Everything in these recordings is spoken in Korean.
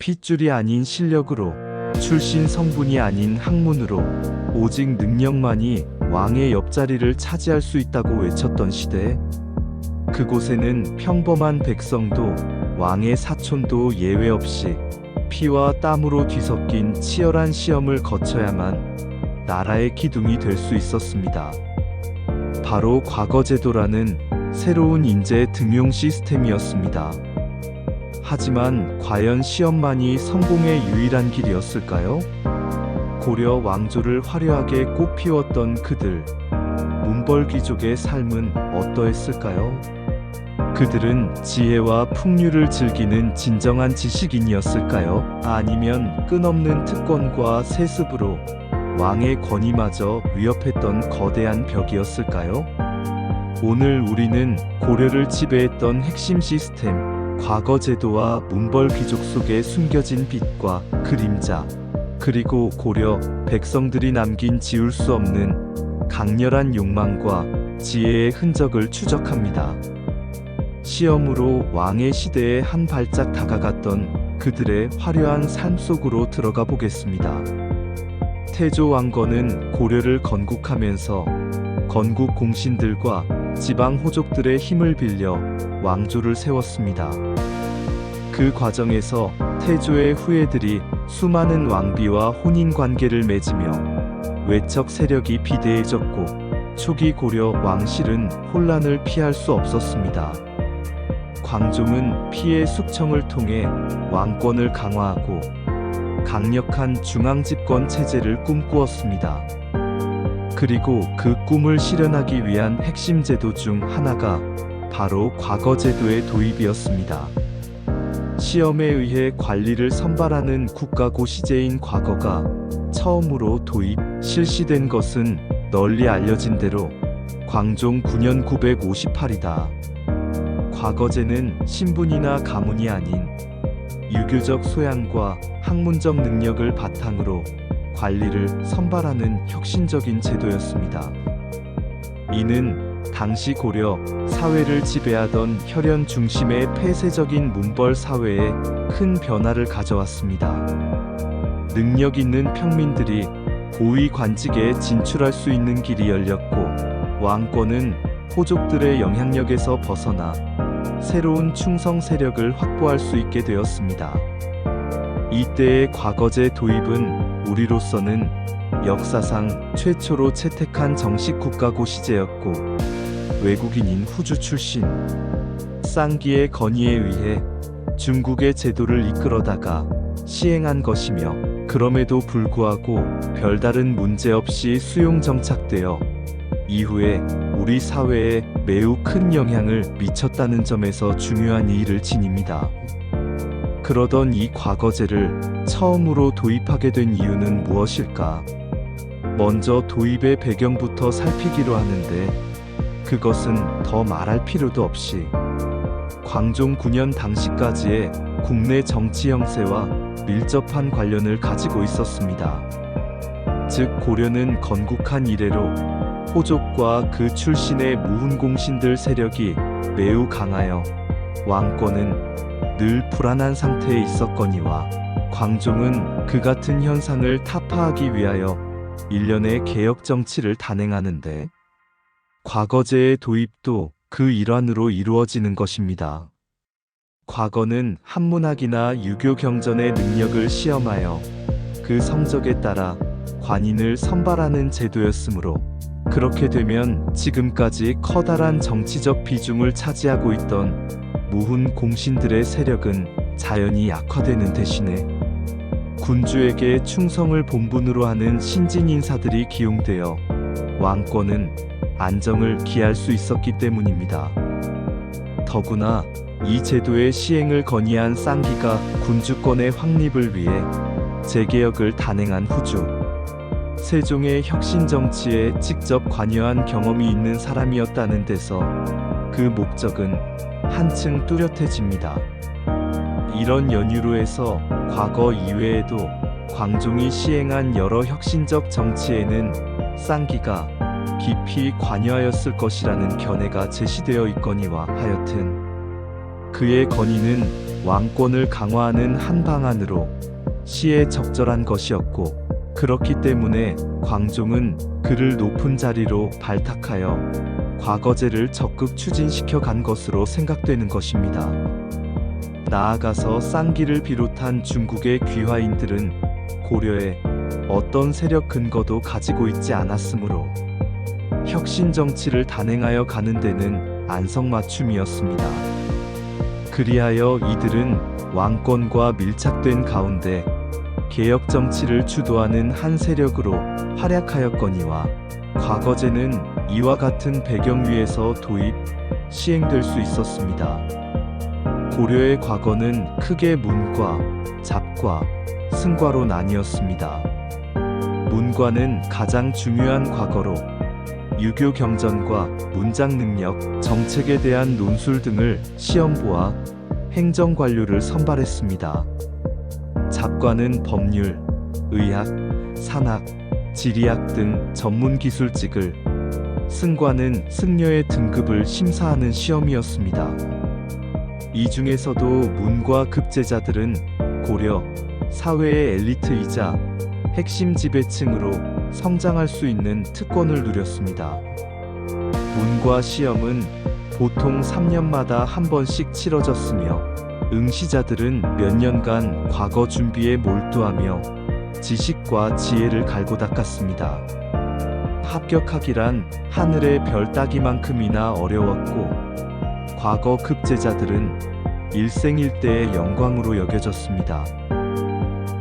핏줄이 아닌 실력으로, 출신 성분이 아닌 학문으로, 오직 능력만이 왕의 옆자리를 차지할 수 있다고 외쳤던 시대에 그곳에는 평범한 백성도 왕의 사촌도 예외 없이 피와 땀으로 뒤섞인 치열한 시험을 거쳐야만 나라의 기둥이 될 수 있었습니다. 바로 과거제도라는 새로운 인재 등용 시스템이었습니다. 하지만 과연 시험만이 성공의 유일한 길이었을까요? 고려 왕조를 화려하게 꽃피웠던 그들, 문벌 귀족의 삶은 어떠했을까요? 그들은 지혜와 풍류를 즐기는 진정한 지식인이었을까요? 아니면 끝없는 특권과 세습으로 왕의 권위마저 위협했던 거대한 벽이었을까요? 오늘 우리는 고려를 지배했던 핵심 시스템, 과거 제도와 문벌 귀족 속에 숨겨진 빛과 그림자, 그리고 고려 백성들이 남긴 지울 수 없는 강렬한 욕망과 지혜의 흔적을 추적합니다. 시험으로 왕의 시대에 한 발짝 다가갔던 그들의 화려한 삶 속으로 들어가 보겠습니다. 태조 왕건은 고려를 건국하면서 건국 공신들과 지방 호족들의 힘을 빌려 왕조를 세웠습니다. 그 과정에서 태조의 후예들이 수많은 왕비와 혼인 관계를 맺으며 외척 세력이 비대해졌고 초기 고려 왕실은 혼란을 피할 수 없었습니다. 광종은 피해 숙청을 통해 왕권을 강화하고 강력한 중앙집권 체제를 꿈꾸었습니다. 그리고 그 꿈을 실현하기 위한 핵심 제도 중 하나가 바로 과거제도의 도입이었습니다. 시험에 의해 관리를 선발하는 국가고시제인 과거가 처음으로 도입, 실시된 것은 널리 알려진 대로 광종 9년 958이다. 과거제는 신분이나 가문이 아닌 유교적 소양과 학문적 능력을 바탕으로 관리를 선발하는 혁신적인 제도였습니다. 이는 당시 고려 사회를 지배하던 혈연 중심의 폐쇄적인 문벌 사회에 큰 변화를 가져왔습니다. 능력 있는 평민들이 고위 관직에 진출할 수 있는 길이 열렸고 왕권은 호족들의 영향력에서 벗어나 새로운 충성 세력을 확보할 수 있게 되었습니다. 이때의 과거제 도입은 우리로서는 역사상 최초로 채택한 정식 국가고시제였고 외국인인 후주 출신 쌍기의 건의에 의해 중국의 제도를 이끌어다가 시행한 것이며 그럼에도 불구하고 별다른 문제 없이 수용 정착되어 이후에 우리 사회에 매우 큰 영향을 미쳤다는 점에서 중요한 의의를 지닙니다. 그러던 이 과거제를 처음으로 도입하게 된 이유는 무엇일까? 먼저 도입의 배경부터 살피기로 하는데 그것은 더 말할 필요도 없이 광종 9년 당시까지의 국내 정치 형세와 밀접한 관련을 가지고 있었습니다. 즉 고려는 건국한 이래로 호족과 그 출신의 무훈공신들 세력이 매우 강하여 왕권은 늘 불안한 상태에 있었거니와 광종은 그 같은 현상을 타파하기 위하여 일련의 개혁 정치를 단행하는데 과거제의 도입도 그 일환으로 이루어지는 것입니다. 과거는 한문학이나 유교 경전의 능력을 시험하여 그 성적에 따라 관인을 선발하는 제도였으므로 그렇게 되면 지금까지 커다란 정치적 비중을 차지하고 있던 무훈 공신들의 세력은 자연히 약화되는 대신에 군주에게 충성을 본분으로 하는 신진 인사들이 기용되어 왕권은 안정을 기할 수 있었기 때문입니다. 더구나 이 제도의 시행을 건의한 쌍기가 군주권의 확립을 위해 재개혁을 단행한 후주 세종의 혁신 정치에 직접 관여한 경험이 있는 사람이었다는 데서 그 목적은 한층 뚜렷해집니다. 이런 연유로 해서 과거 이외에도 광종이 시행한 여러 혁신적 정치에는 쌍기가 깊이 관여하였을 것이라는 견해가 제시되어 있거니와 하여튼 그의 건의는 왕권을 강화하는 한 방안으로 시에 적절한 것이었고, 그렇기 때문에 광종은 그를 높은 자리로 발탁하여 과거제를 적극 추진시켜 간 것으로 생각되는 것입니다. 나아가서 쌍기를 비롯한 중국의 귀화인들은 고려에 어떤 세력 근거도 가지고 있지 않았으므로 혁신 정치를 단행하여 가는 데는 안성맞춤이었습니다. 그리하여 이들은 왕권과 밀착된 가운데 개혁 정치를 주도하는 한 세력으로 활약하였거니와 과거제는 이와 같은 배경 위에서 도입, 시행될 수 있었습니다. 고려의 과거는 크게 문과, 잡과, 승과로 나뉘었습니다. 문과는 가장 중요한 과거로 유교 경전과 문장 능력, 정책에 대한 논술 등을 시험보아 행정 관료를 선발했습니다. 잡과는 법률, 의학, 산학, 지리학 등 전문 기술직을, 승과는 승려의 등급을 심사하는 시험이었습니다. 이 중에서도 문과 급제자들은 고려 사회의 엘리트이자 핵심 지배층으로 성장할 수 있는 특권을 누렸습니다. 문과 시험은 보통 3년마다 한 번씩 치러졌으며 응시자들은 몇 년간 과거 준비에 몰두하며 지식과 지혜를 갈고 닦았습니다. 합격하기란 하늘의 별 따기만큼이나 어려웠고, 과거 급제자들은 일생일대의 영광으로 여겨졌습니다.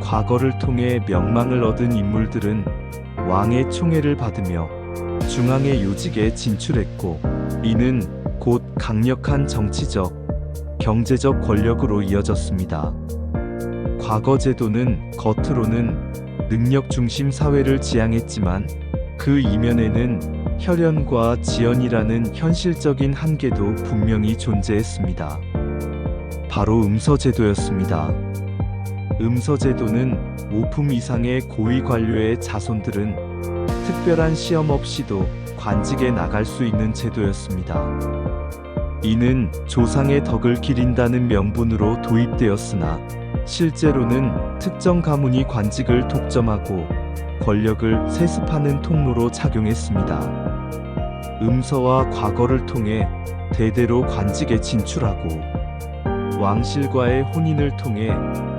과거를 통해 명망을 얻은 인물들은 왕의 총애를 받으며 중앙의 요직에 진출했고, 이는 곧 강력한 정치적, 경제적 권력으로 이어졌습니다. 과거 제도는 겉으로는 능력 중심 사회를 지향했지만 그 이면에는 혈연과 지연이라는 현실적인 한계도 분명히 존재했습니다. 바로 음서제도였습니다. 음서제도는 5품 이상의 고위 관료의 자손들은 특별한 시험 없이도 관직에 나갈 수 있는 제도였습니다. 이는 조상의 덕을 기린다는 명분으로 도입되었으나 실제로는 특정 가문이 관직을 독점하고 권력을 세습하는 통로로 작용했습니다. 음서와 과거를 통해 대대로 관직에 진출하고 왕실과의 혼인을 통해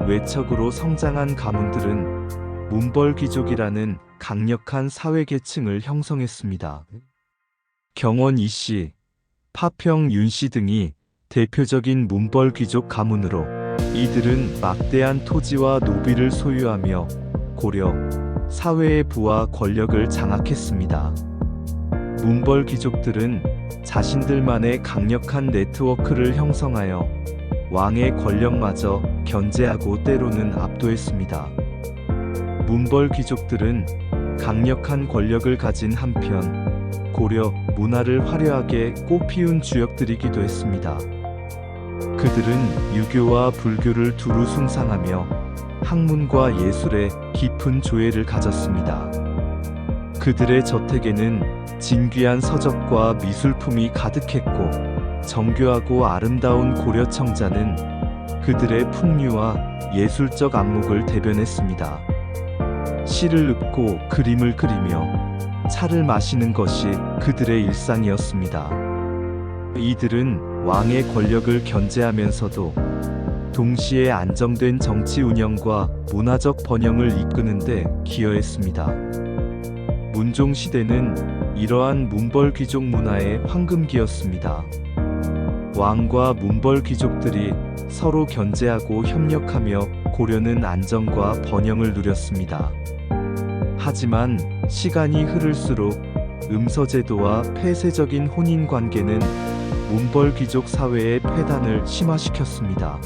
외척으로 성장한 가문들은 문벌귀족이라는 강력한 사회계층을 형성했습니다. 경원 이씨, 파평 윤씨 등이 대표적인 문벌귀족 가문으로 이들은 막대한 토지와 노비를 소유하며 고려 사회의 부와 권력을 장악했습니다. 문벌귀족들은 자신들만의 강력한 네트워크를 형성하여 왕의 권력마저 견제하고 때로는 압도했습니다. 문벌귀족들은 강력한 권력을 가진 한편 고려 문화를 화려하게 꽃피운 주역들이기도 했습니다. 그들은 유교와 불교를 두루 숭상하며 학문과 예술에 깊은 조예를 가졌습니다. 그들의 저택에는 진귀한 서적과 미술품이 가득했고, 정교하고 아름다운 고려 청자는 그들의 풍류와 예술적 안목을 대변했습니다. 시를 읊고 그림을 그리며 차를 마시는 것이 그들의 일상이었습니다. 이들은 왕의 권력을 견제하면서도 동시에 안정된 정치 운영과 문화적 번영을 이끄는 데 기여했습니다. 문종 시대는 이러한 문벌귀족 문화의 황금기였습니다. 왕과 문벌귀족들이 서로 견제하고 협력하며 고려는 안정과 번영을 누렸습니다. 하지만 시간이 흐를수록 음서제도와 폐쇄적인 혼인관계는 문벌귀족 사회의 폐단을 심화시켰습니다.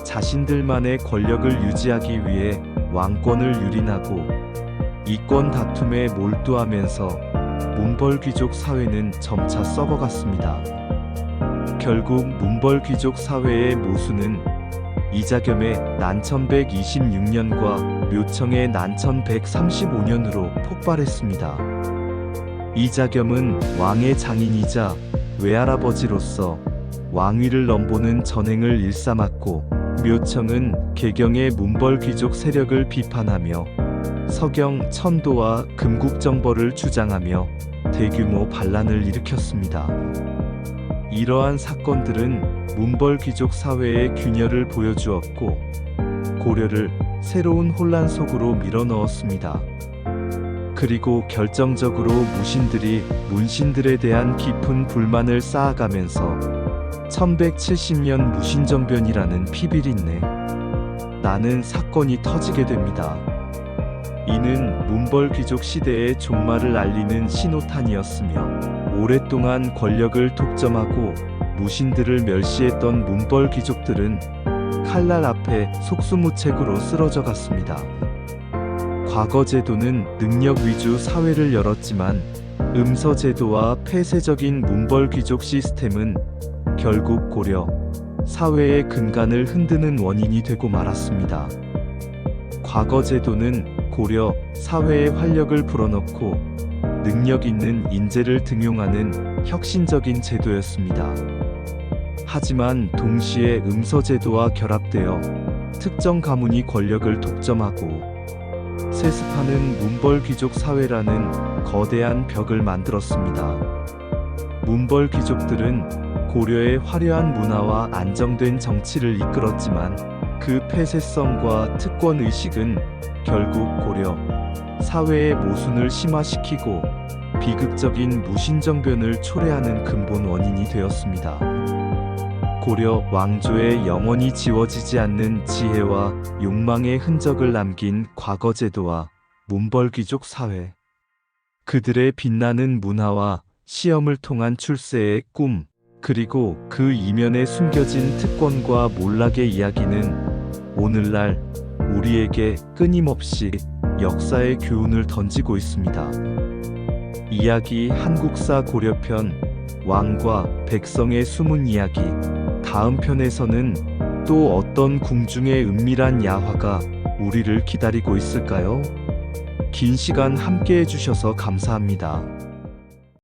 자신들만의 권력을 유지하기 위해 왕권을 유린하고 이권 다툼에 몰두하면서 문벌귀족 사회는 점차 썩어갔습니다. 결국 문벌귀족 사회의 모순은 이자겸의 난천 126년과 묘청의 난천 135년으로 폭발했습니다. 이자겸은 왕의 장인이자 외할아버지로서 왕위를 넘보는 전행을 일삼았고, 묘청은 개경의 문벌 귀족 세력을 비판하며 서경 천도와 금국정벌을 주장하며 대규모 반란을 일으켰습니다. 이러한 사건들은 문벌 귀족 사회의 균열을 보여주었고, 고려를 새로운 혼란 속으로 밀어넣었습니다. 그리고 결정적으로 무신들이 문신들에 대한 깊은 불만을 쌓아가면서 1170년 무신정변이라는 피비린내 나는 사건이 터지게 됩니다. 이는 문벌 귀족 시대의 종말을 알리는 신호탄이었으며, 오랫동안 권력을 독점하고 무신들을 멸시했던 문벌 귀족들은 칼날 앞에 속수무책으로 쓰러져 갔습니다. 과거 제도는 능력 위주 사회를 열었지만, 음서 제도와 폐쇄적인 문벌 귀족 시스템은 결국 고려 사회의 근간을 흔드는 원인이 되고 말았습니다. 과거 제도는 고려 사회의 활력을 불어넣고 능력 있는 인재를 등용하는 혁신적인 제도였습니다. 하지만 동시에 음서 제도와 결합되어 특정 가문이 권력을 독점하고 세습하는 문벌 귀족 사회라는 거대한 벽을 만들었습니다. 문벌 귀족들은 고려의 화려한 문화와 안정된 정치를 이끌었지만, 그 폐쇄성과 특권 의식은 결국 고려 사회의 모순을 심화시키고 비극적인 무신정변을 초래하는 근본 원인이 되었습니다. 고려 왕조에 영원히 지워지지 않는 지혜와 욕망의 흔적을 남긴 과거 제도와 문벌 귀족 사회, 그들의 빛나는 문화와 시험을 통한 출세의 꿈, 그리고 그 이면에 숨겨진 특권과 몰락의 이야기는 오늘날 우리에게 끊임없이 역사의 교훈을 던지고 있습니다. 이야기 한국사 고려편, 왕과 백성의 숨은 이야기. 다음 편에서는 또 어떤 궁중의 은밀한 야화가 우리를 기다리고 있을까요? 긴 시간 함께 해주셔서 감사합니다.